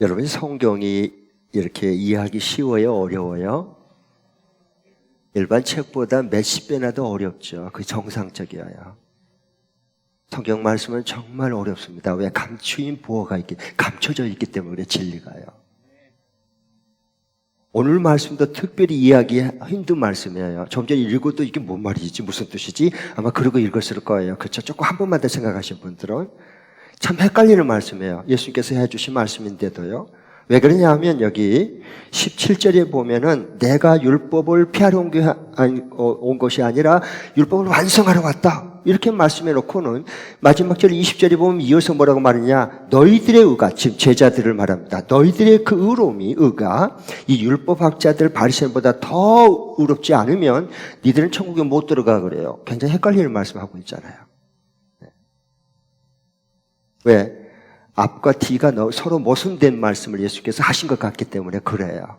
여러분, 성경이 이렇게 이해하기 쉬워요? 어려워요? 일반 책보다 몇십 배나 더 어렵죠. 그게 정상적이어요. 성경 말씀은 정말 어렵습니다. 왜? 감추인 보호가 감춰져 있기 때문에 진리가요. 오늘 말씀도 특별히 이해하기 힘든 말씀이에요. 좀 전에 읽어도 이게 뭔 말이지? 무슨 뜻이지? 아마 그러고 읽었을 거예요. 그렇죠? 조금 한 번만 더 생각하신 분들은 참 헷갈리는 말씀이에요. 예수님께서 해주신 말씀인데도요. 왜 그러냐 하면 여기 17절에 보면은 내가 율법을 피하러 온 것이 아니라 율법을 완성하러 왔다. 이렇게 말씀해 놓고는 마지막 절 20절에 보면 이어서 뭐라고 말하냐. 너희들의 의가, 지금 제자들을 말합니다. 너희들의 그 의가 이 율법학자들 바리새인보다 더 의롭지 않으면 니들은 천국에 못 들어가 그래요. 굉장히 헷갈리는 말씀하고 있잖아요. 왜? 앞과 뒤가 서로 모순된 말씀을 예수께서 하신 것 같기 때문에 그래요.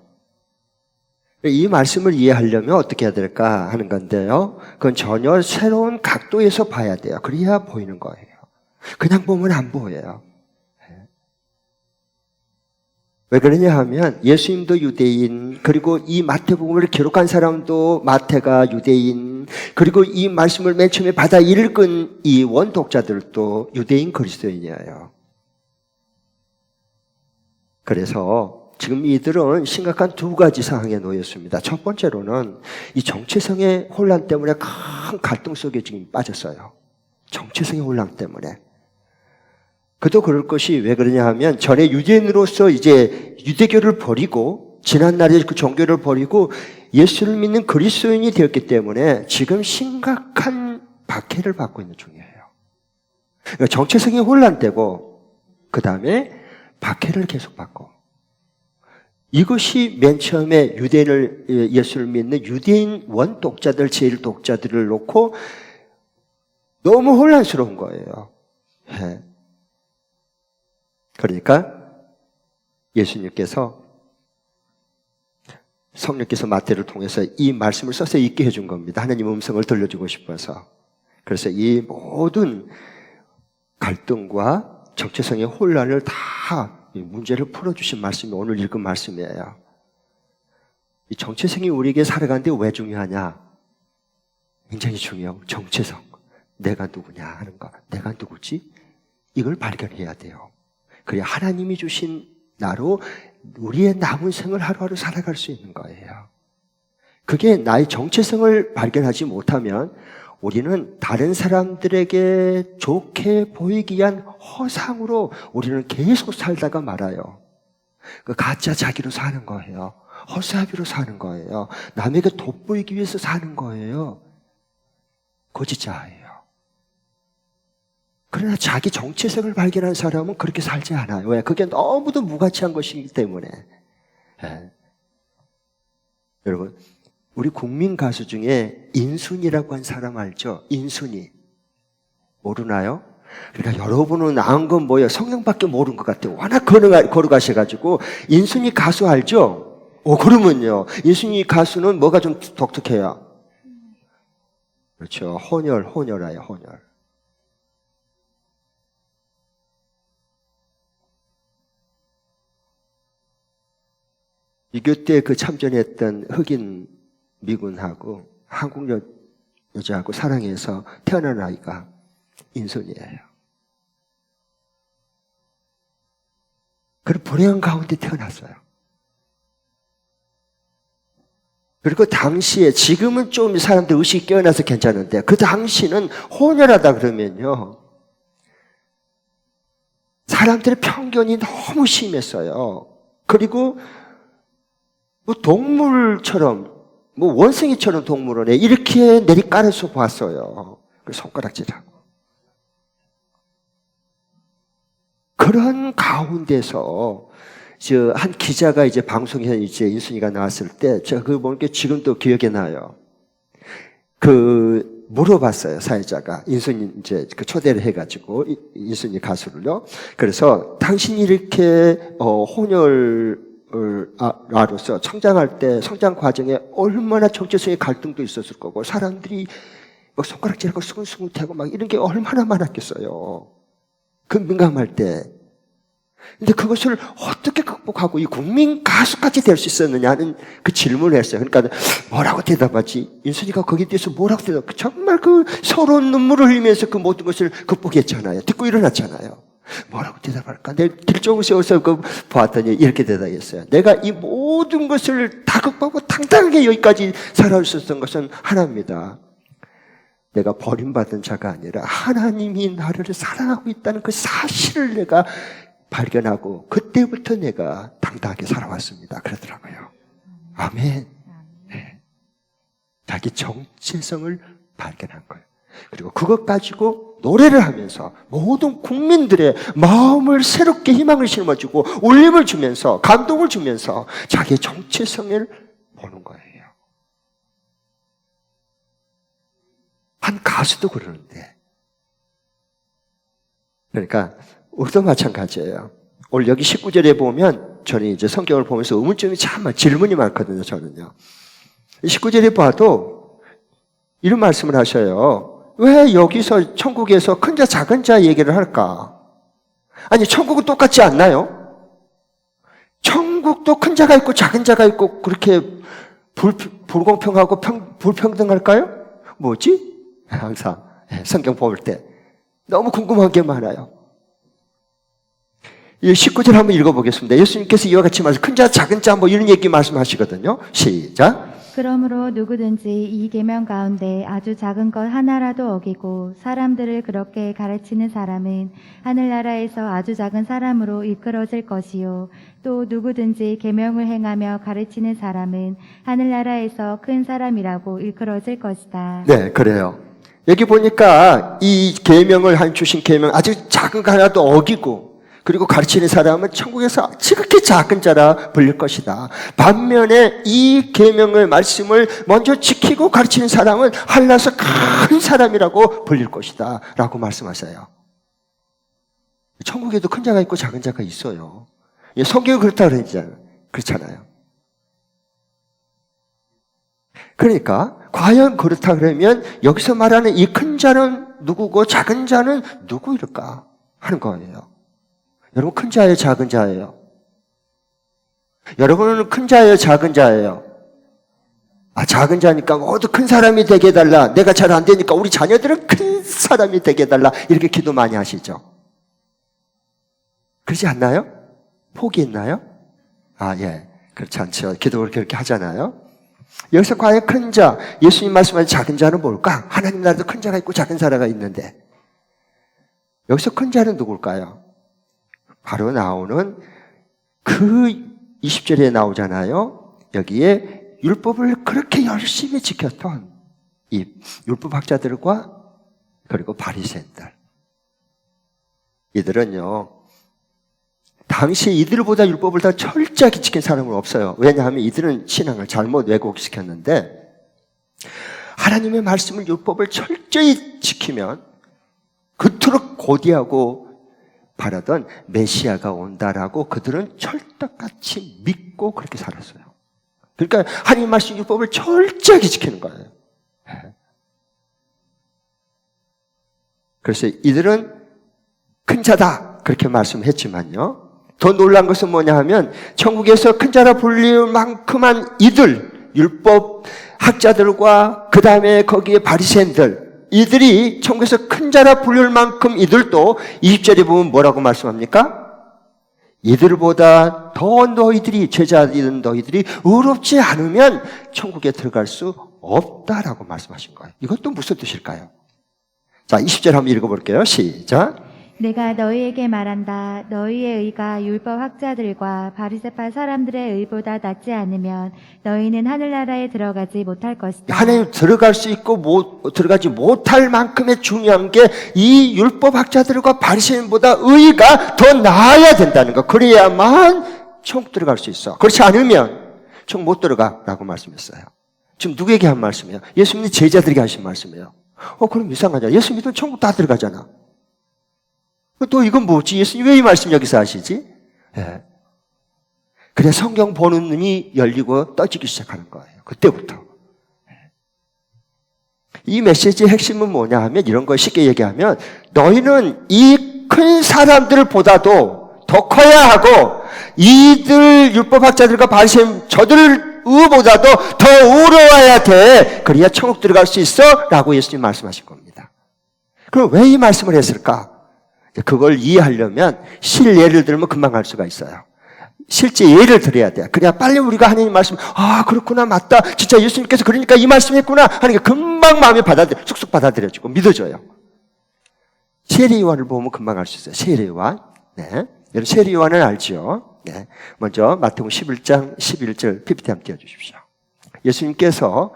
이 말씀을 이해하려면 어떻게 해야 될까 하는 건데요. 그건 전혀 새로운 각도에서 봐야 돼요. 그래야 보이는 거예요. 그냥 보면 안 보여요. 왜 그러냐 하면 예수님도 유대인, 그리고 이 마태복음을 기록한 사람도 마태가 유대인, 그리고 이 말씀을 맨 처음에 받아 읽은 이 원독자들도 유대인 그리스도인이에요. 그래서 지금 이들은 심각한 두 가지 상황에 놓였습니다. 첫 번째로는 이 정체성의 혼란 때문에 큰 갈등 속에 지금 빠졌어요. 정체성의 혼란 때문에. 그도 그럴 것이 왜 그러냐 하면 전에 유대인으로서 이제 유대교를 버리고 지난날의 그 종교를 버리고 예수를 믿는 그리스도인이 되었기 때문에 지금 심각한 박해를 받고 있는 중이에요. 그러니까 정체성이 혼란되고 그 다음에 박해를 계속 받고, 이것이 맨 처음에 예수를 믿는 유대인 원독자들, 제일 독자들을 놓고 너무 혼란스러운 거예요. 그러니까 예수님께서, 성령께서 마태를 통해서 이 말씀을 써서 읽게 해준 겁니다. 하나님 음성을 들려주고 싶어서. 그래서 이 모든 갈등과 정체성의 혼란을 다 문제를 풀어주신 말씀이 오늘 읽은 말씀이에요. 이 정체성이 우리에게 살아가는데 왜 중요하냐? 굉장히 중요해요. 정체성. 내가 누구냐 하는 거. 내가 누구지? 이걸 발견해야 돼요. 그래야 하나님이 주신 나로 우리의 남은 생을 하루하루 살아갈 수 있는 거예요. 그게 나의 정체성을 발견하지 못하면 우리는 다른 사람들에게 좋게 보이기 위한 허상으로 우리는 계속 살다가 말아요. 그 가짜 자기로 사는 거예요. 허사비로 사는 거예요. 남에게 돋보이기 위해서 사는 거예요. 거짓자예요. 그러나 자기 정체성을 발견한 사람은 그렇게 살지 않아요. 왜? 그게 너무도 무가치한 것이기 때문에. 여러분, 우리 국민 가수 중에 인순이라고 한 사람 알죠? 인순이. 모르나요? 그러니까 여러분은 아는 건 뭐예요? 성령밖에 모르는 것 같아요. 워낙 걸어가셔가지고. 인순이 가수 알죠? 그러면요. 인순이 가수는 뭐가 좀 독특해요? 그렇죠. 혼혈아요, 혼혈. 유교 때 그 참전했던 흑인 미군하고 한국 여자하고 사랑해서 태어난 아이가 인순이에요. 그런 불행한 가운데 태어났어요. 그리고 당시에, 지금은 좀 사람들 의식이 깨어나서 괜찮은데 그 당시는 혼혈하다 그러면요, 사람들의 편견이 너무 심했어요. 그리고 뭐 동물처럼, 뭐 원숭이처럼 동물원에 이렇게 내리깔아서 봤어요. 그 손가락질하고. 그런 가운데서 한 기자가 이제 방송에 이제 인순이가 나왔을 때 제가 그거 보는 게 지금도 기억에 나요. 물어봤어요, 사회자가. 인순이 이제 초대를 해가지고, 인순이 가수를요. 그래서 당신이 이렇게 혼혈아로서 성장할 때, 성장 과정에 얼마나 정체성의 갈등도 있었을 거고, 사람들이 막 손가락질하고 수근수근하고 막 이런 게 얼마나 많았겠어요. 그 민감할 때. 근데 그것을 어떻게 극복하고 이 국민 가수까지 될 수 있었느냐는 그 질문을 했어요. 그러니까 뭐라고 대답하지? 윤순이가 거기에 대해서 뭐라고 대답하지? 정말 그 서러운 눈물을 흘리면서 그 모든 것을 극복했잖아요. 듣고 일어났잖아요. 뭐라고 대답할까? 내가 길종을 세워서 보았더니 이렇게 대답했어요. 내가 이 모든 것을 다 극복하고 당당하게 여기까지 살아올 수 있었던 것은 하나입니다. 내가 버림받은 자가 아니라 하나님이 나를 사랑하고 있다는 그 사실을 내가 발견하고 그때부터 내가 당당하게 살아왔습니다. 그러더라고요. 아멘. 네. 자기 정체성을 발견한 거예요. 그리고 그것 가지고 노래를 하면서 모든 국민들의 마음을 새롭게 희망을 심어주고 울림을 주면서 감동을 주면서 자기의 정체성을 보는 거예요. 한 가수도 그러는데. 그러니까 우리도 마찬가지예요. 오늘 여기 19절에 보면 저는 이제 성경을 보면서 의문점이 참 질문이 많거든요. 저는요. 19절에 봐도 이런 말씀을 하셔요. 왜 여기서 천국에서 큰 자 작은 자 얘기를 할까? 아니 천국은 똑같지 않나요? 천국도 큰 자가 있고 작은 자가 있고 그렇게 불공평하고 불평등할까요? 뭐지? 항상 성경 볼 때 너무 궁금한 게 많아요. 이 19절 한번 읽어보겠습니다. 예수님께서 이와 같이 말씀, 큰 자, 작은 자 뭐 이런 얘기 말씀하시거든요. 시작. 그러므로 누구든지 이 계명 가운데 아주 작은 것 하나라도 어기고 사람들을 그렇게 가르치는 사람은 하늘나라에서 아주 작은 사람으로 이끌어질 것이요 또 누구든지 계명을 행하며 가르치는 사람은 하늘나라에서 큰 사람이라고 이끌어질 것이다. 네, 그래요. 여기 보니까 이 계명을 주신 계명 아주 작은 거 하나도 어기고 그리고 가르치는 사람은 천국에서 지극히 작은 자라 불릴 것이다. 반면에 이 계명의 말씀을 먼저 지키고 가르치는 사람은 하늘나라에서 큰 사람이라고 불릴 것이다 라고 말씀하세요. 천국에도 큰 자가 있고 작은 자가 있어요. 성경이 그렇다 그렇잖아요. 그러니까 과연 그렇다 그러면 여기서 말하는 이 큰 자는 누구고 작은 자는 누구일까 하는 거예요. 여러분 큰 자예요, 작은 자예요? 여러분은 큰 자예요, 작은 자예요? 작은 자니까 모두 큰 사람이 되게 해달라. 내가 잘 안 되니까 우리 자녀들은 큰 사람이 되게 해달라. 이렇게 기도 많이 하시죠? 그러지 않나요? 포기했나요? 예. 그렇지 않죠. 기도를 그렇게 하잖아요. 여기서 과연 큰 자, 예수님 말씀하신 작은 자는 뭘까? 하나님 나라도 큰 자가 있고 작은 자가 있는데 여기서 큰 자는 누굴까요? 바로 나오는 그 20절에 나오잖아요. 여기에 율법을 그렇게 열심히 지켰던 이 율법학자들과 그리고 바리새인들. 이들은요. 당시 이들보다 율법을 더 철저하게 지킨 사람은 없어요. 왜냐하면 이들은 신앙을 잘못 왜곡시켰는데 하나님의 말씀을 율법을 철저히 지키면 그토록 고대하고 바라던 메시아가 온다라고 그들은 철떡같이 믿고 그렇게 살았어요. 그러니까 하나님 말씀 율법을 철저하게 지키는 거예요. 그래서 이들은 큰 자다 그렇게 말씀했지만요. 더 놀란 것은 뭐냐 하면 천국에서 큰 자라 불릴 만큼한 이들 율법 학자들과 그 다음에 거기에 바리새인들 이들이 천국에서 큰 자라 불릴 만큼 이들도 20절에 보면 뭐라고 말씀합니까? 이들보다 더 너희들이 제자들은 너희들이 의롭지 않으면 천국에 들어갈 수 없다라고 말씀하신 거예요. 이것도 무슨 뜻일까요? 자, 20절 한번 읽어볼게요. 시작. 내가 너희에게 말한다. 너희의 의가 율법 학자들과 바리새파 사람들의 의보다 낫지 않으면 너희는 하늘나라에 들어가지 못할 것이다. 하나님 들어갈 수 있고 들어가지 못할 만큼의 중요한 게 이 율법 학자들과 바리새인보다 의가 더 나아야 된다는 거. 그래야만 천국 들어갈 수 있어. 그렇지 않으면 천국 못 들어가라고 말씀했어요. 지금 누구에게 한 말씀이에요? 예수님 제자들에게 하신 말씀이에요. 그럼 이상하잖아. 예수 믿으면 천국 다 들어가잖아. 또 이건 뭐지? 예수님 왜 이 말씀 여기서 하시지? 예. 그래 성경 보는 눈이 열리고 떠지기 시작하는 거예요. 그때부터. 이 메시지의 핵심은 뭐냐 하면 이런 걸 쉽게 얘기하면 너희는 이 큰 사람들보다도 더 커야 하고 이들 율법학자들과 바리새인 저들보다도 더 의로워야 돼. 그래야 천국 들어갈 수 있어 라고 예수님 말씀하신 겁니다. 그럼 왜 이 말씀을 했을까? 그걸 이해하려면 실예를 들면 금방 알 수가 있어요. 실제 예를 들어야 돼요. 그래야 빨리 우리가 하나님 말씀, 아, 그렇구나, 맞다. 진짜 예수님께서 그러니까 이 말씀 했구나 하는 게 금방 마음에 쑥쑥 받아들여지고 믿어져요. 세례요한을 보면 금방 알 수 있어요. 세례요한. 네. 여러분, 세례요한을 알죠? 네. 먼저, 마태복음 11장 11절 PPT 함께 해주십시오. 예수님께서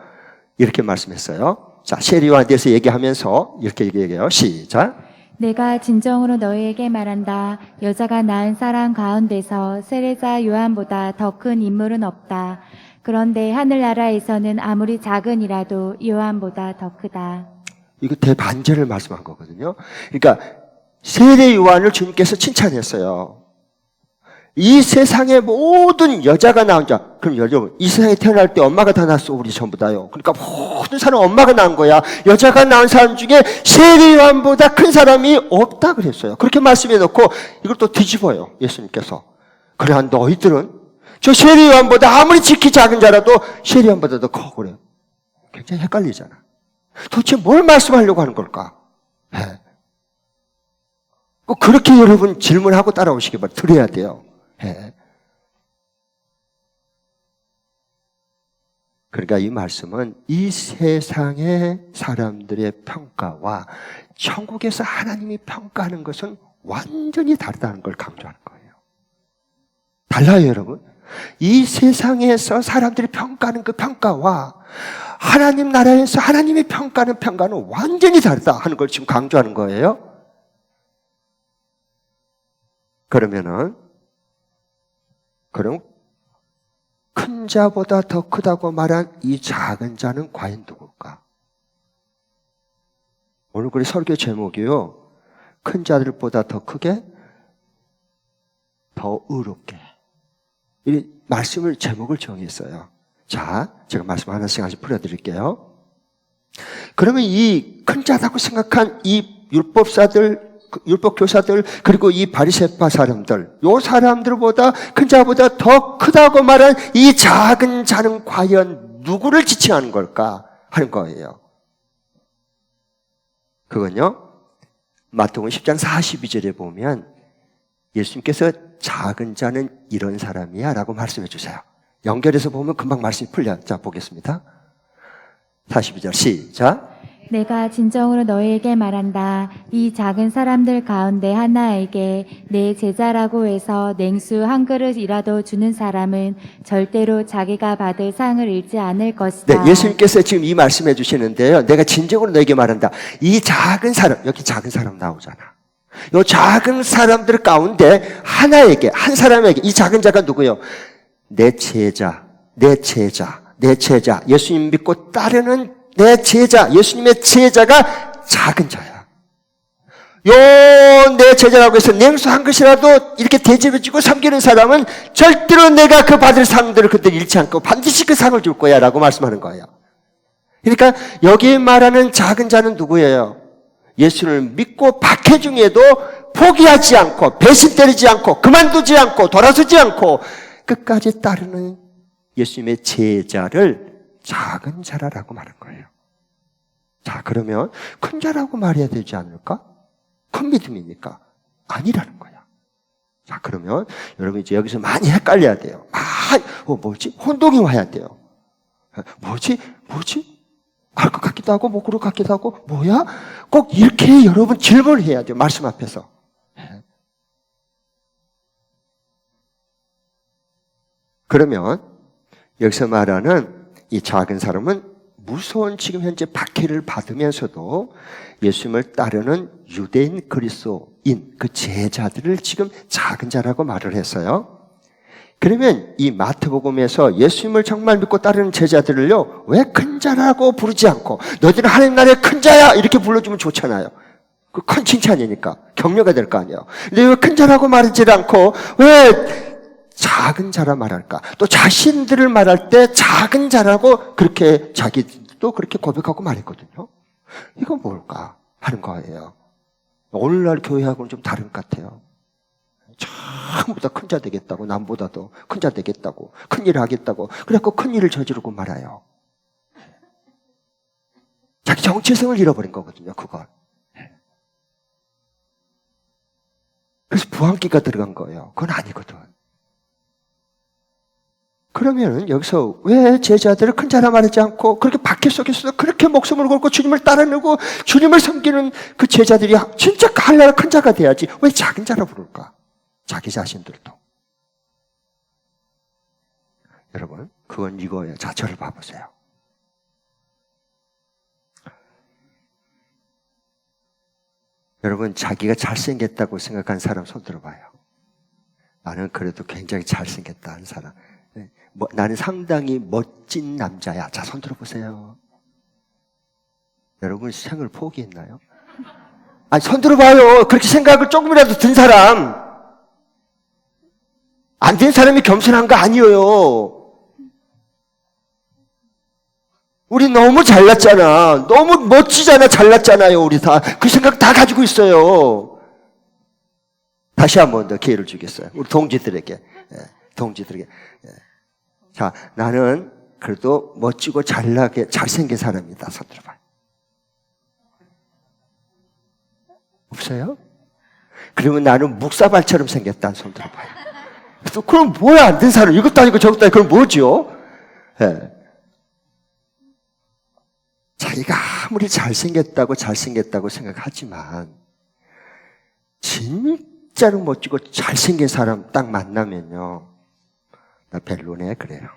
이렇게 말씀했어요. 자, 세례요한에 대해서 얘기하면서 이렇게 얘기해요. 시작. 내가 진정으로 너희에게 말한다. 여자가 낳은 사람 가운데서 세례자 요한보다 더 큰 인물은 없다. 그런데 하늘나라에서는 아무리 작은이라도 요한보다 더 크다. 이거 대반전을 말씀한 거거든요. 그러니까 세례 요한을 주님께서 칭찬했어요. 이 세상의 모든 여자가 낳은 자, 그럼 여러분, 이 세상에 태어날 때 엄마가 다 낳았어, 우리 전부 다요. 그러니까 모든 사람 엄마가 낳은 거야. 여자가 낳은 사람 중에 세례 요한보다 큰 사람이 없다 그랬어요. 그렇게 말씀해 놓고 이걸 또 뒤집어요, 예수님께서. 그래, 너희들은 저 세례 요한보다 아무리 지키 작은 자라도 세례 요한보다 더 커 그래요. 굉장히 헷갈리잖아. 도대체 뭘 말씀하려고 하는 걸까? 네. 꼭 그렇게 여러분 질문하고 따라오시기 바랍니다. 들어야 돼요. 네. 그러니까 이 말씀은 이 세상의 사람들의 평가와 천국에서 하나님이 평가하는 것은 완전히 다르다는 걸 강조하는 거예요. 달라요, 여러분. 이 세상에서 사람들이 평가하는 그 평가와 하나님 나라에서 하나님이 평가하는 평가는 완전히 다르다 하는 걸 지금 강조하는 거예요. 그럼 큰 자보다 더 크다고 말한 이 작은 자는 과연 누굴까? 오늘 우리 설교 제목이요. 큰 자들보다 더 크게, 더 의롭게. 이 말씀을 제목을 정했어요. 자, 제가 말씀 하나씩 풀어드릴게요. 그러면 이 큰 자라고 생각한 이 율법 교사들 그리고 이 바리새파 사람들, 요 사람들보다 큰 자보다 더 크다고 말한 이 작은 자는 과연 누구를 지칭하는 걸까 하는 거예요. 그건요, 마태복음 10장 42절에 보면 예수님께서 작은 자는 이런 사람이야 라고 말씀해 주세요. 연결해서 보면 금방 말씀이 풀려. 자, 보겠습니다. 42절 시작. 내가 진정으로 너희에게 말한다. 이 작은 사람들 가운데 하나에게 내 제자라고 해서 냉수 한 그릇이라도 주는 사람은 절대로 자기가 받을 상을 잃지 않을 것이다. 네, 예수님께서 지금 이 말씀해 주시는데요. 내가 진정으로 너에게 말한다. 이 작은 사람, 여기 작은 사람 나오잖아. 이 작은 사람들 가운데 하나에게, 한 사람에게, 이 작은 자가 누구예요? 내 제자. 예수님 믿고 따르는 내 제자, 예수님의 제자가 작은 자야. 내 제자라고 해서 냉수 한 것이라도 이렇게 대접해주고 섬기는 사람은 절대로 내가 그 받을 상들을 그때 잃지 않고 반드시 그 상을 줄 거야 라고 말씀하는 거예요. 그러니까 여기 말하는 작은 자는 누구예요? 예수를 믿고 박해 중에도 포기하지 않고 배신 때리지 않고 그만두지 않고 돌아서지 않고 끝까지 따르는 예수님의 제자를 작은 자라라고 말한 거예요. 자, 그러면 큰 자라고 말해야 되지 않을까? 큰 믿음입니까? 아니라는 거야. 자, 그러면 여러분 이제 여기서 많이 헷갈려야 돼요. 뭐지? 혼동이 와야 돼요. 뭐지? 알 것 같기도 하고 못 그럴 것 같기도 하고 뭐야? 꼭 이렇게 여러분 질문을 해야 돼요. 말씀 앞에서. 그러면 여기서 말하는 이 작은 사람은 무서운 지금 현재 박해를 받으면서도 예수님을 따르는 유대인 그리스도인 그 제자들을 지금 작은 자라고 말을 했어요. 그러면 이 마태복음에서 예수님을 정말 믿고 따르는 제자들을요, 왜 큰 자라고 부르지 않고 너희들은 하나님 나라의 큰 자야 이렇게 불러주면 좋잖아요. 그 큰 칭찬이니까 격려가 될 거 아니에요. 근데 왜 큰 자라고 말하지 않고 왜 작은 자라 말할까? 또 자신들을 말할 때 작은 자라고 그렇게 자기도 그렇게 고백하고 말했거든요. 이건 뭘까 하는 거예요. 오늘날 교회하고는 좀 다른 것 같아요. 전부 다 큰 자 되겠다고, 남보다도 큰 자 되겠다고, 큰 일을 하겠다고, 그래갖고 큰 일을 저지르고 말아요. 자기 정체성을 잃어버린 거거든요, 그걸. 그래서 부항기가 들어간 거예요. 그건 아니거든. 그러면은 여기서 왜 제자들을 큰 자라 말하지 않고 그렇게 박해 속에서 그렇게 목숨을 걸고 주님을 따르고 주님을 섬기는 그 제자들이 진짜 하나라 큰 자가 돼야지 왜 작은 자라 부를까? 자기 자신들도. 여러분, 그건 이거예요. 자, 저를 봐보세요. 여러분, 자기가 잘생겼다고 생각한 사람 손 들어봐요. 나는 그래도 굉장히 잘생겼다는 사람. 나는 상당히 멋진 남자야. 자, 손 들어보세요. 여러분, 생을 포기했나요? 아니, 손 들어봐요. 그렇게 생각을 조금이라도 든 사람. 안 된 사람이 겸손한 거 아니에요. 우리 너무 잘났잖아. 너무 멋지잖아. 잘났잖아요. 우리 다. 그 생각 다 가지고 있어요. 다시 한 번 더 기회를 주겠어요. 우리 동지들에게. 동지들에게. 자, 나는 그래도 멋지고 잘나게 잘생긴 사람이다. 손 들어봐요. 없어요? 그러면 나는 묵사발처럼 생겼다. 손 들어봐요. 그럼 뭐야, 안 된 사람. 이것도 아니고 저것도 아니고, 그럼 뭐죠? 자기가 아무리 잘생겼다고 생각하지만, 진짜로 멋지고 잘생긴 사람 딱 만나면요. 나 별로네, 그래요.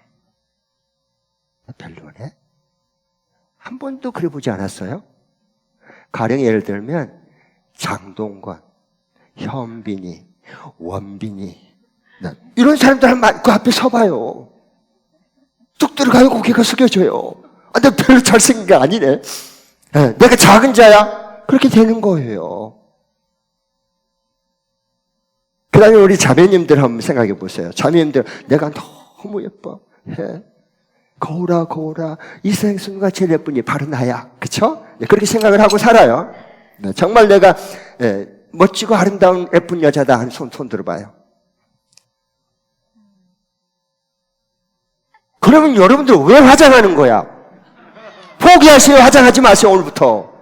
나 별로네? 한 번도 그래 보지 않았어요? 가령 예를 들면, 장동건, 현빈이, 원빈이, 이런 사람들 그 앞에 서봐요. 뚝 들어가요, 고개가 숙여져요. 아, 내가 별로 잘생긴 게 아니네. 내가 작은 자야? 그렇게 되는 거예요. 그 다음에 우리 자매님들 한번 생각해 보세요. 자매님들, 내가 너무 예뻐. 거울아. 이 세상 순간 제일 예쁜이 바로 나야. 그쵸? 그렇게 생각을 하고 살아요. 정말 내가 멋지고 아름다운 예쁜 여자다 하는 손 들어봐요. 그러면 여러분들 왜 화장하는 거야? 포기하세요. 화장하지 마세요. 오늘부터.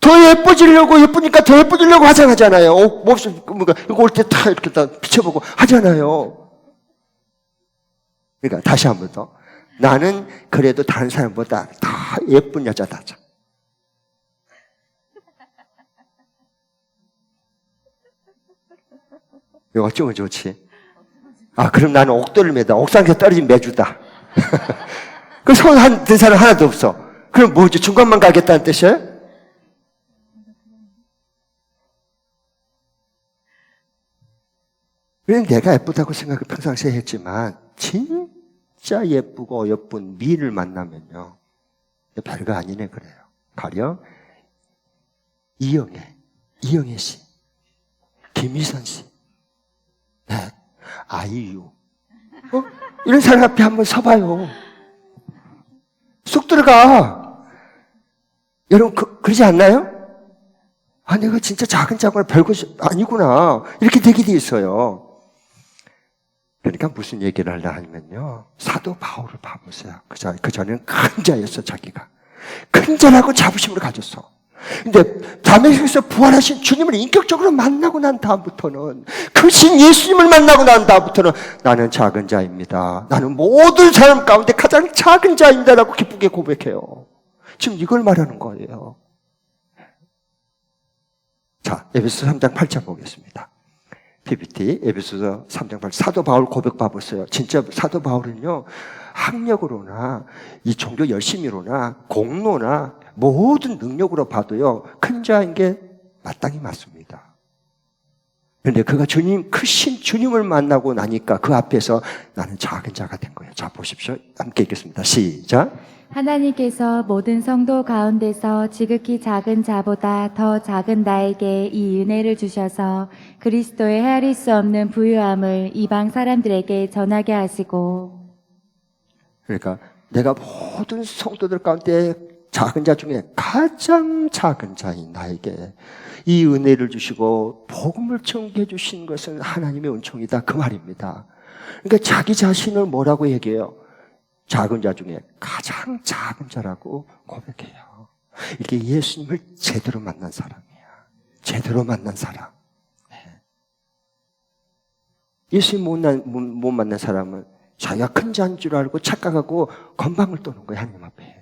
더 예뻐지려고, 예쁘니까 더 예뻐지려고 화장하잖아요. 몹시, 이거 올 때 다 이렇게 다 비춰보고 하잖아요. 그러니까 다시 한 번 더. 나는 그래도 다른 사람보다 다 예쁜 여자다. 이거 어쩌면 좋지? 아, 그럼 나는 옥돌을 매다. 옥상에서 떨어진 매주다. 그 손 든 사람 하나도 없어. 그럼 뭐지? 중간만 가겠다는 뜻이에요? 그냥 내가 예쁘다고 생각을 평상시에 했지만, 진짜 예쁘고 예쁜 미인을 만나면요. 별거 아니네, 그래요. 가령, 이영애 씨, 김희선 씨, 아이유. 이런 사람 앞에 한번 서봐요. 쑥 들어가. 여러분, 그러지 않나요? 아, 내가 진짜 작은 자구나, 별것이 아니구나. 이렇게 되게 돼 있어요. 그러니까 무슨 얘기를 하려 하면요. 사도 바울을 봐보세요. 그 전에는 큰 자였어, 자기가. 큰 자라고 자부심을 가졌어. 근데 다메섹에서 부활하신 주님을 인격적으로 만나고 난 다음부터는, 그 신 예수님을 만나고 난 다음부터는 나는 작은 자입니다. 나는 모든 사람 가운데 가장 작은 자입니다라고 기쁘게 고백해요. 지금 이걸 말하는 거예요. 자, 에베소 3장 8절 보겠습니다. PPT, 에베소서 3장 8절. 사도 바울 고백 봐보세요. 진짜 사도 바울은요, 학력으로나, 이 종교 열심히로나, 공로나, 모든 능력으로 봐도요, 큰 자인 게 마땅히 맞습니다. 그런데 그가 크신 주님을 만나고 나니까 그 앞에서 나는 작은 자가 된 거예요. 자, 보십시오. 함께 읽겠습니다. 시작. 하나님께서 모든 성도 가운데서 지극히 작은 자보다 더 작은 나에게 이 은혜를 주셔서 그리스도의 헤아릴 수 없는 부유함을 이방 사람들에게 전하게 하시고, 그러니까 내가 모든 성도들 가운데 작은 자 중에 가장 작은 자인 나에게 이 은혜를 주시고 복음을 전개해 주신 것은 하나님의 은총이다, 그 말입니다. 그러니까 자기 자신을 뭐라고 얘기해요? 작은 자 중에 가장 작은 자라고 고백해요. 이게 예수님을 제대로 만난 사람이야. 제대로 만난 사람. 예수님 못 만난 사람은 자기가 큰 자인 줄 알고 착각하고 건방을 떠는 거예요, 하나님 앞에.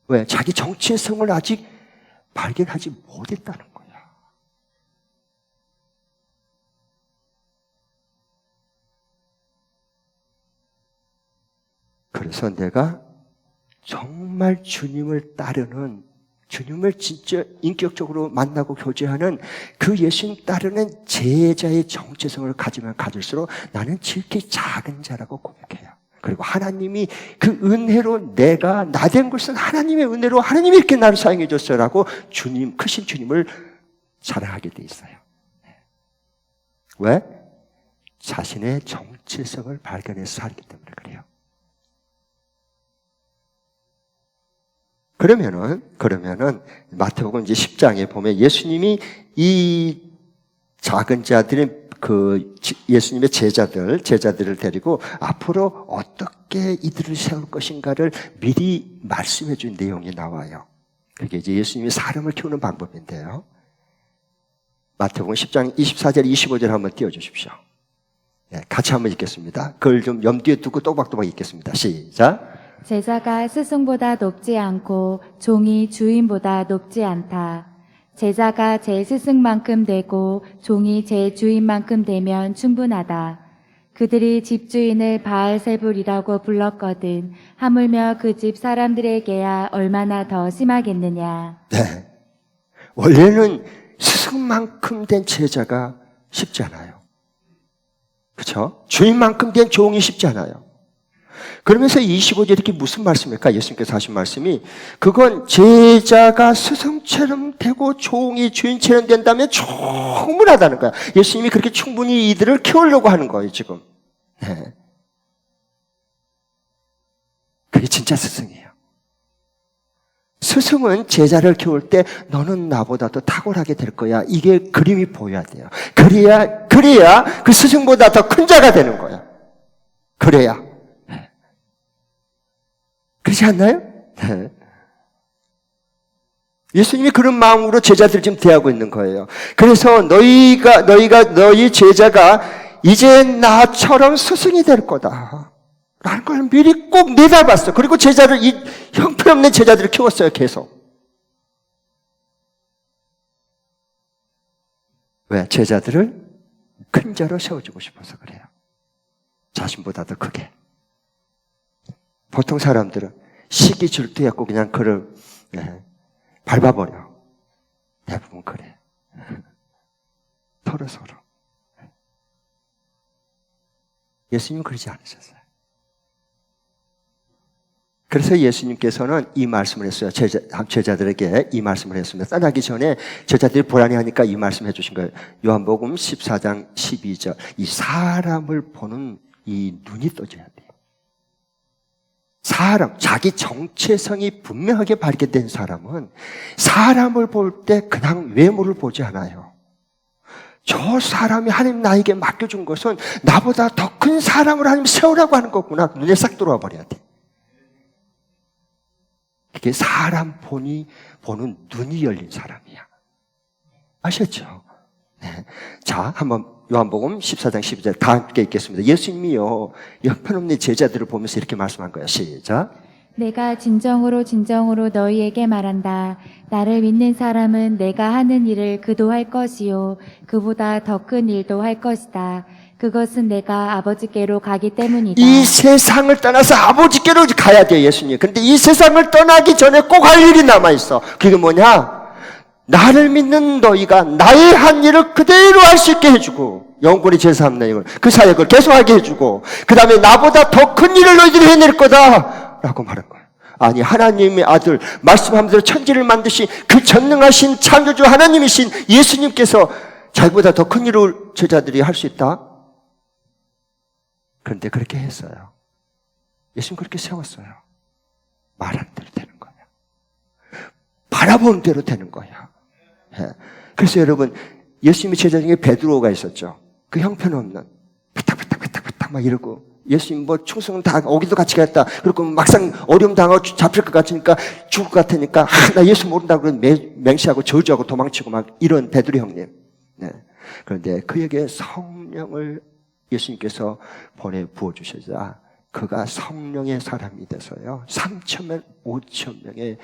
왜? 자기 정체성을 아직 발견하지 못했다는 거야. 그래서 내가 정말 주님을 따르는, 주님을 진짜 인격적으로 만나고 교제하는 그 예수님 따르는 제자의 정체성을 가지면 가질수록 나는 지극히 작은 자라고 고백해요. 그리고 하나님이 그 은혜로 내가 나 된 것은 하나님의 은혜로 하나님이 이렇게 나를 사용해 줬어라고 주님, 크신 주님을 자랑하게 돼 있어요. 왜? 자신의 정체성을 발견해서 살기 때문에 그래요. 그러면은 마태복음 이제 10장에 보면 예수님이 이 작은 자들의 예수님의 제자들을 데리고 앞으로 어떻게 이들을 세울 것인가를 미리 말씀해 준 내용이 나와요. 그게 이제 예수님이 사람을 키우는 방법인데요. 마태복음 10장 24절 25절 한번 띄워주십시오. 네, 같이 한번 읽겠습니다. 그걸 좀 염두에 두고 또박또박 읽겠습니다. 시작. 제자가 스승보다 높지 않고 종이 주인보다 높지 않다. 제자가 제 스승만큼 되고 종이 제 주인만큼 되면 충분하다. 그들이 집주인을 바알세불이라고 불렀거든. 하물며 그 집 사람들에게야 얼마나 더 심하겠느냐. 네. 원래는 스승만큼 된 제자가 쉽지 않아요. 그렇죠? 주인만큼 된 종이 쉽지 않아요. 그러면서 25절 이렇게 무슨 말씀일까? 예수님께서 하신 말씀이 그건 제자가 스승처럼 되고 종이 주인처럼 된다면 충분하다는 거야. 예수님이 그렇게 충분히 이들을 키우려고 하는 거예요, 지금. 네. 그게 진짜 스승이에요. 스승은 제자를 키울 때 너는 나보다 더 탁월하게 될 거야. 이게 그림이 보여야 돼요. 그래야 그 스승보다 더 큰 자가 되는 거야. 그래야. 그렇지 않나요? 네. 예수님이 그런 마음으로 제자들 지금 대하고 있는 거예요. 그래서 너희 제자가 이제 나처럼 스승이 될 거다. 라는 걸 미리 꼭 내다봤어. 그리고 이 형편없는 제자들을 키웠어요, 계속. 왜? 제자들을 큰 자로 세워주고 싶어서 그래요. 자신보다 더 크게. 보통 사람들은 시기 질투해갖고 그냥 그를 밟아버려. 대부분 그래. 서로. 예수님은 그러지 않으셨어요. 그래서 예수님께서는 이 말씀을 했어요. 제자들에게 이 말씀을 했습니다. 떠나기 전에 제자들이 불안해하니까 이 말씀을 해주신 거예요. 요한복음 14장 12절. 이 사람을 보는 이 눈이 떠져야 돼요. 자기 정체성이 분명하게 발견된 사람은 사람을 볼 때 그냥 외모를 보지 않아요. 저 사람이 하나님 나에게 맡겨준 것은 나보다 더 큰 사람을 하나님 세우라고 하는 거구나. 눈에 싹 들어와 버려야 돼. 이게 사람 보는 눈이 열린 사람이야. 아셨죠? 네. 자, 한번 요한복음 14장 12절 다 함께 읽겠습니다. 예수님이요, 형편없는 제자들을 보면서 이렇게 말씀한 거예요. 시작. 내가 진정으로 너희에게 말한다. 나를 믿는 사람은 내가 하는 일을 그도 할 것이요 그보다 더 큰 일도 할 것이다. 그것은 내가 아버지께로 가기 때문이다. 이 세상을 떠나서 아버지께로 가야 돼요, 예수님. 그런데 이 세상을 떠나기 전에 꼭 할 일이 남아있어. 그게 뭐냐? 나를 믿는 너희가 나의 한 일을 그대로 할 수 있게 해주고, 영원히 제3내용을 그 사역을 계속하게 해주고, 그 다음에 나보다 더 큰 일을 너희들이 해낼 거다 라고 말한 거예요. 아니, 하나님의 아들, 말씀한 대로 천지를 만드신 그 전능하신 창조주 하나님이신 예수님께서 자기보다 더 큰 일을 제자들이 할 수 있다? 그런데 그렇게 했어요. 예수님 그렇게 세웠어요. 말하는 대로 되는 거야. 바라보는 대로 되는 거야. 예. 그래서 여러분, 예수님의 제자 중에 베드로가 있었죠. 그 형편없는 부탁 막 이러고, 예수님 뭐 충성은 다 오기도 같이 갔다. 그리고 막상 어려움 당하고 잡힐 것 같으니까, 죽을 것 같으니까, 나 예수 모른다고 맹세하고 저주하고 도망치고 막 이런 베드로 형님. 네. 그런데 그에게 성령을 예수님께서 보내 부어주시자 그가 성령의 사람이 돼서요, 3,000명, 5,000명의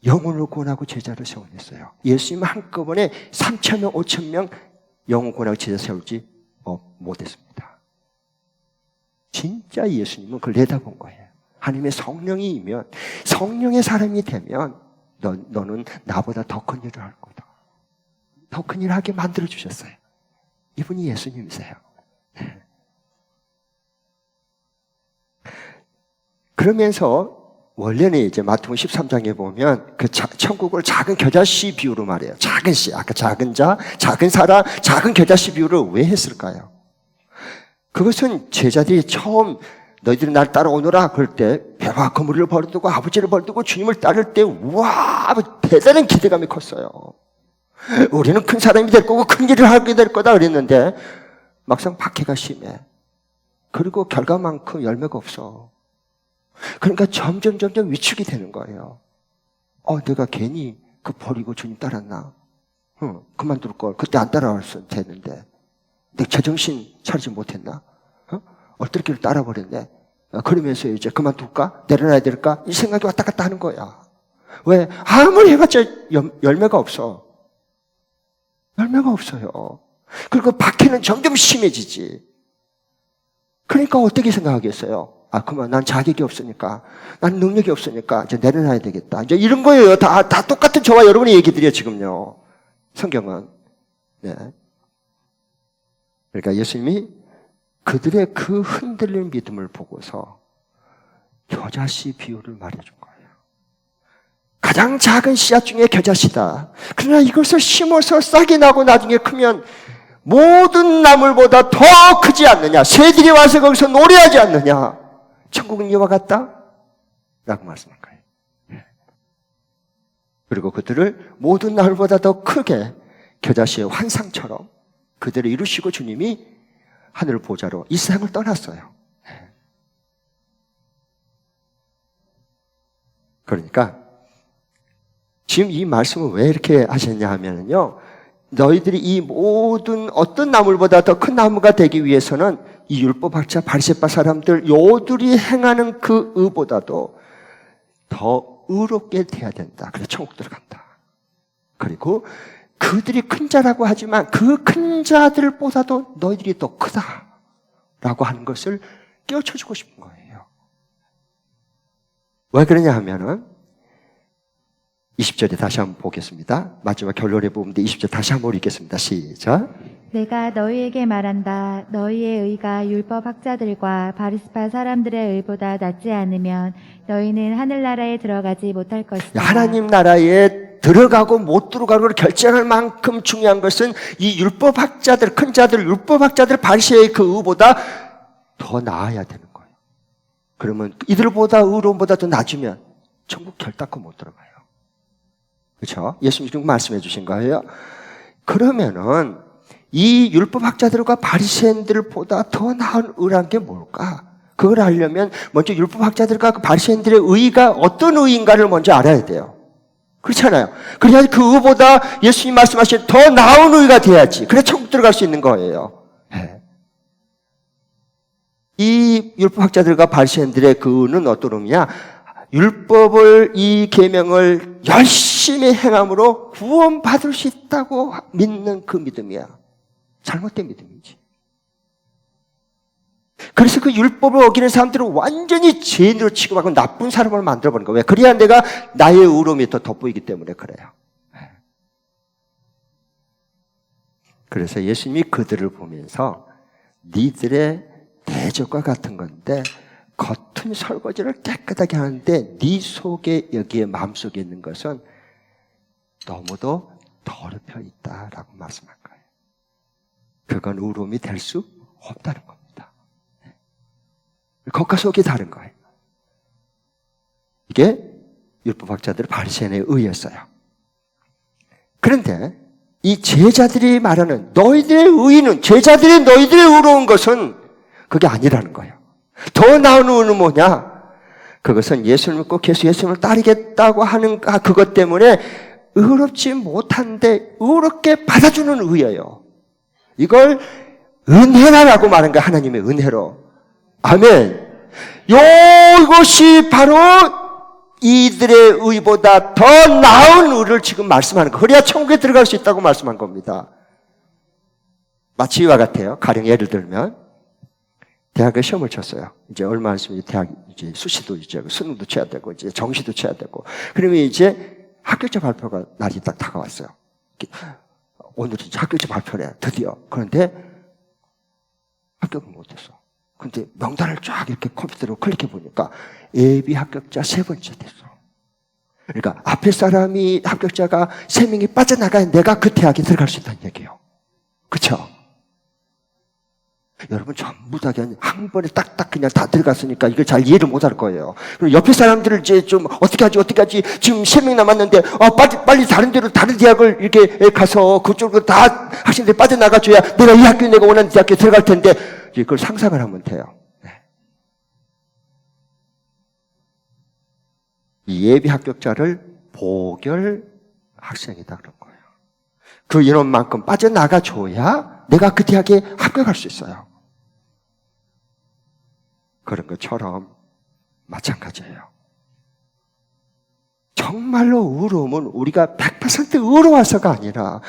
영혼을 구원하고 제자를 세워냈어요. 예수님 한꺼번에 3,000명, 5,000명 영혼 구원하고 제자 세울지 못했습니다. 진짜 예수님은 그걸 내다본 거예요. 하나님의 성령이 이면, 성령의 사람이 되면 너는 나보다 더 큰 일을 할 거다. 더 큰 일을 하게 만들어주셨어요. 이분이 예수님이세요. 그러면서 원래는 이제 마태복음 13장에 보면 그 천국을 작은 겨자씨 비유로 말해요. 작은 씨, 아까 작은 자, 작은 사람, 작은 겨자씨 비유를 왜 했을까요? 그것은 제자들이 처음 너희들이 날 따라오너라 그럴 때 배와 그물을 버려두고 아버지를 버려두고 주님을 따를 때 우와 대단한 기대감이 컸어요. 우리는 큰 사람이 될 거고 큰 일을 하게 될 거다 그랬는데 막상 박해가 심해. 그리고 결과만큼 열매가 없어. 그러니까 점점 위축이 되는 거예요. 내가 괜히 그 버리고 주님 따랐나? 그만둘 걸. 그때 안 따라왔어야 되는데. 내가 제정신 차리지 못했나? 얼떨 길을 따라버렸네. 그러면서 이제 그만둘까? 내려놔야 될까? 이 생각이 왔다 갔다 하는 거야. 왜? 아무리 해봤자 열매가 없어. 열매가 없어요. 그리고 박해는 점점 심해지지. 그러니까 어떻게 생각하겠어요? 그만 난 자격이 없으니까, 난 능력이 없으니까 이제 내려놔야 되겠다. 이제 이런 거예요. 다 똑같은 저와 여러분의 얘기들이에요, 지금요. 성경은. 네. 그러니까 예수님이 그들의 그 흔들리는 믿음을 보고서 겨자씨 비유를 말해준 거예요. 가장 작은 씨앗 중에 겨자씨다. 그러나 이것을 심어서 싹이 나고 나중에 크면 모든 나물보다 더 크지 않느냐? 새들이 와서 거기서 노래하지 않느냐? 천국은 이와 같다? 라고 말씀한 거예요. 그리고 그들을 모든 나물보다 더 크게 겨자씨의 환상처럼 그들을 이루시고 주님이 하늘 보좌로 이 세상을 떠났어요. 그러니까 지금 이 말씀을 왜 이렇게 하셨냐 하면요, 너희들이 이 모든 어떤 나물보다 더 큰 나무가 되기 위해서는 이 율법학자 바리새파 사람들 요들이 행하는 그 의보다도 더 의롭게 돼야 된다. 그래서 천국 들어간다. 그리고 그들이 큰 자라고 하지만 그 큰 자들보다도 너희들이 더 크다라고 하는 것을 깨우쳐주고 싶은 거예요. 왜 그러냐 하면은 20절에 다시 한번 보겠습니다. 마지막 결론의 부분인데 20절 다시 한번 읽겠습니다. 시작. 내가 너희에게 말한다. 너희의 의가 율법 학자들과 바리새파 사람들의 의보다 낫지 않으면 너희는 하늘나라에 들어가지 못할 것이다. 하나님 나라에 들어가고 못 들어가고를 결정할 만큼 중요한 것은 이 율법 학자들, 큰 자들, 율법 학자들 바리새의 그 의보다 더 나아야 되는 거예요. 그러면 이들보다 의로움보다 더 낮으면 천국 결단코 못 들어가요. 그렇죠? 예수님 지금 말씀해 주신 거예요. 그러면은 이 율법학자들과 바리새인들보다 더 나은 의란 게 뭘까? 그걸 알려면 먼저 율법학자들과 그 바리새인들의 의가 어떤 의인가를 먼저 알아야 돼요. 그렇잖아요. 그래야 그 의보다 예수님 말씀하신 더 나은 의가 돼야지. 그래 천국 들어갈 수 있는 거예요. 네. 이 율법학자들과 바리새인들의 그 의는 어떤 의미냐? 율법을, 이 계명을 열심히 행함으로 구원받을 수 있다고 믿는 그 믿음이야. 잘못된 믿음이지. 그래서 그 율법을 어기는 사람들은 완전히 죄인으로 취급하고 나쁜 사람을 만들어버린 거예요. 왜? 그래야 내가 나의 의로움이 더 돋보이기 때문에 그래요. 그래서 예수님이 그들을 보면서 니들의 대적과 같은 건데 겉은 설거지를 깨끗하게 하는데 네 속에 여기에 마음속에 있는 것은 너무도 더럽혀 있다라고 말씀한 거예요. 그건 의로움이 될 수 없다는 겁니다. 겉과 속이 다른 거예요. 이게 율법학자들 바리새인의 의였어요. 그런데 이 제자들이 말하는 너희들의 의는, 제자들이 너희들의 의로운 것은 그게 아니라는 거예요. 더 나은 의는 뭐냐? 그것은 예수를 믿고 계속 예수님을 따르겠다고 하는 그것 때문에 의롭지 못한데 의롭게 받아주는 의예요. 이걸 은혜라고 말한 거예요. 하나님의 은혜로. 아멘. 이것이 바로 이들의 의보다 더 나은 의를 지금 말씀하는 거예요. 그래야 천국에 들어갈 수 있다고 말씀한 겁니다. 마치 이와 같아요. 가령 예를 들면 대학에 시험을 쳤어요. 이제 얼마 안 있으면 대학 이제 수시도 이제 수능도 쳐야 되고 이제 정시도 쳐야 되고, 그러면 이제 합격자 발표가 날이 딱 다가왔어요. 오늘 이제 합격자 발표래 드디어. 그런데 합격은 못했어. 근데 명단을 쫙 이렇게 컴퓨터로 클릭해 보니까 예비 합격자 3번째 됐어. 그러니까 앞에 사람이 합격자가 3명이 빠져나가야 내가 그 대학에 들어갈 수 있다는 얘기예요. 그렇죠? 여러분 전부 다 그냥 한 번에 딱딱 그냥 다 들어갔으니까 이걸 잘 이해를 못할 거예요. 그리고 옆에 사람들을 이제 좀 어떻게 하지 지금 3명 남았는데 빨리 다른 데로 다른 대학을 이렇게 가서 그쪽으로 다 학생들이 빠져나가줘야 내가 이 학교에 내가 원하는 대학교에 들어갈 텐데 그걸 상상을 하면 돼요. 네. 이 예비 합격자를 보결 학생이다 그런 거예요. 그 인원만큼 빠져나가줘야 내가 그 대학에 합격할 수 있어요. 그런 것처럼 마찬가지예요. 정말로 의로움은 우리가 100% 의로워서가 아니라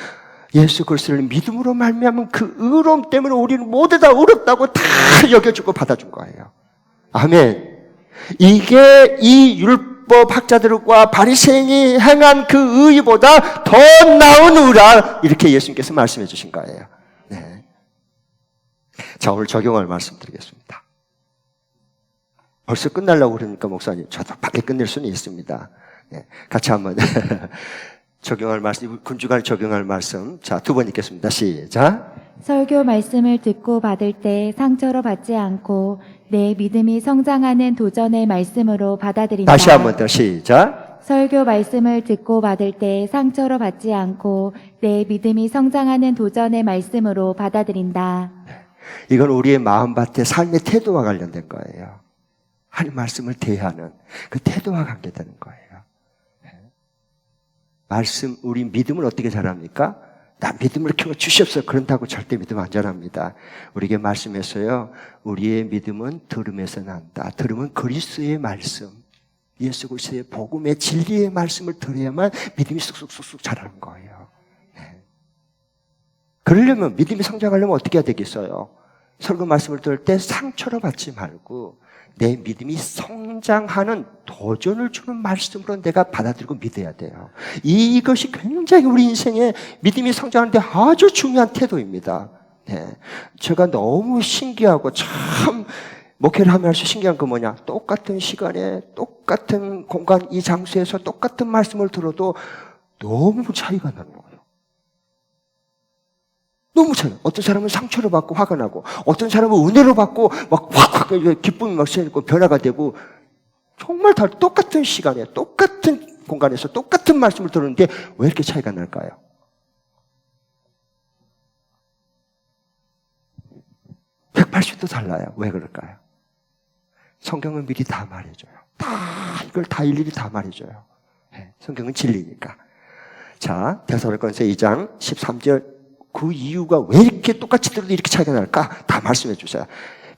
예수 그리스도를 믿음으로 말미암은 그 의로움 때문에 우리는 모두 다 의롭다고 다 여겨주고 받아준 거예요. 아멘. 이게 이 율법 학자들과 바리새인이 행한 그 의보다 더 나은 의라 이렇게 예수님께서 말씀해 주신 거예요. 네. 자, 오늘 적용할 말씀 드리겠습니다. 벌써 끝나려고 그러니까 목사님 저도 빨리 끝낼 수는 있습니다. 네. 같이 한번 적용할 말씀, 군주간 적용할 말씀. 자, 2번 읽겠습니다. 시작. 설교 말씀을 듣고 받을 때 상처로 받지 않고 내 믿음이 성장하는 도전의 말씀으로 받아들인다. 다시 한번 더 시작. 설교 말씀을 듣고 받을 때 상처로 받지 않고 내 믿음이 성장하는 도전의 말씀으로 받아들인다. 이건 우리의 마음밭의 삶의 태도와 관련된 거예요. 하나님 말씀을 대하는 그 태도와 관계되는 거예요. 말씀, 우리 믿음을 어떻게 자랍니까? 나 믿음을 키워 주시옵소서. 그런다고 절대 믿음 안 자랍니다. 우리에게 말씀했어요. 우리의 믿음은 들음에서 난다. 들음은 그리스도의 말씀, 예수 그리스도의 복음의 진리의 말씀을 들어야만 믿음이 쑥쑥쑥쑥 자라는 거예요. 네. 그러려면 믿음이 성장하려면 어떻게 해야 되겠어요? 설교 말씀을 들을 때 상처로 받지 말고 내 믿음이 성장하는 도전을 주는 말씀으로 내가 받아들이고 믿어야 돼요. 이것이 굉장히 우리 인생에 믿음이 성장하는데 아주 중요한 태도입니다. 네. 제가 너무 신기하고 참 목회를 하면서 신기한 건 뭐냐? 똑같은 시간에 똑같은 공간 이 장소에서 똑같은 말씀을 들어도 너무 차이가 나는 거예요. 너무 차이. 어떤 사람은 상처를 받고 화가 나고, 어떤 사람은 은혜로 받고 막 확 기쁨이 막 생기고 변화가 되고, 정말 다 똑같은 시간에 똑같은 공간에서 똑같은 말씀을 들었는데 왜 이렇게 차이가 날까요? (180도) 달라요. 왜 그럴까요? 성경은 미리 다 말해줘요. 이걸 다 일일이 다 말해줘요. 성경은 진리니까. 자, 데살로니가서 2장 13절. 그 이유가 왜 이렇게 똑같이 들어도 이렇게 차이가 날까? 다 말씀해 주세요.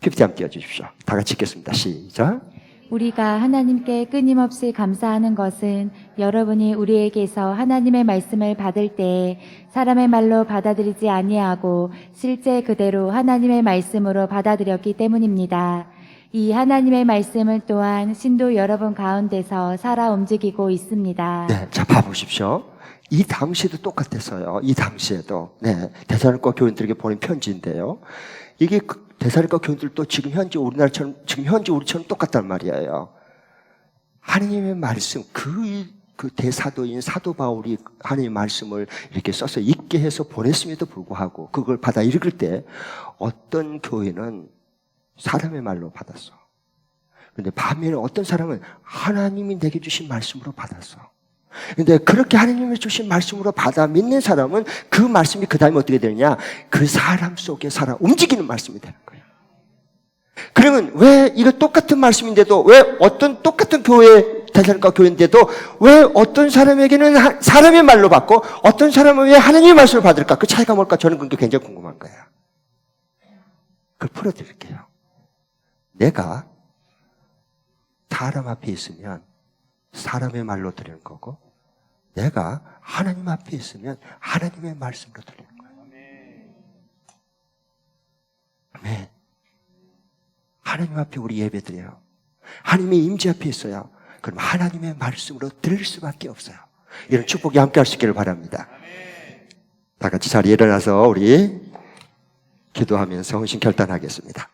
PPT 함께 띄워주십시오. 다 같이 읽겠습니다. 시작. 우리가 하나님께 끊임없이 감사하는 것은 여러분이 우리에게서 하나님의 말씀을 받을 때 사람의 말로 받아들이지 아니하고 실제 그대로 하나님의 말씀으로 받아들였기 때문입니다. 이 하나님의 말씀은 또한 신도 여러분 가운데서 살아 움직이고 있습니다. 네, 자 봐보십시오. 이 당시에도 똑같았어요. 이 당시에도. 네, 데살로니가 교인들에게 보낸 편지인데요. 이게 데살로니가 교인들도 지금 현재 우리나라처럼, 지금 현재 우리처럼 똑같단 말이에요. 하나님의 말씀, 그 대사도인 사도 바울이 하나님의 말씀을 이렇게 써서 읽게 해서 보냈음에도 불구하고 그걸 받아 읽을 때 어떤 교회는 사람의 말로 받았어. 근데 반면에 어떤 사람은 하나님이 내게 주신 말씀으로 받았어. 근데 그렇게 하나님이 주신 말씀으로 받아 믿는 사람은 그 말씀이 그 다음에 어떻게 되느냐? 그 사람 속에 살아 움직이는 말씀이 되는 거예요. 그러면 왜 이거 똑같은 말씀인데도 왜 어떤 똑같은 교회, 대사님과 교회인데도 왜 어떤 사람에게는 사람의 말로 받고 어떤 사람은 왜 하나님의 말씀을 받을까? 그 차이가 뭘까? 저는 그게 굉장히 궁금한 거예요. 그걸 풀어드릴게요. 내가 사람 앞에 있으면 사람의 말로 드리는 거고 내가 하나님 앞에 있으면 하나님의 말씀으로 드리는 거예요. 아멘. 하나님 앞에 우리 예배드려요. 하나님의 임재 앞에 있어요. 그럼 하나님의 말씀으로 들을 수밖에 없어요. 이런 축복이 함께 할 수 있기를 바랍니다. 다 같이 자리에 일어나서 우리 기도하면서 헌신 결단하겠습니다.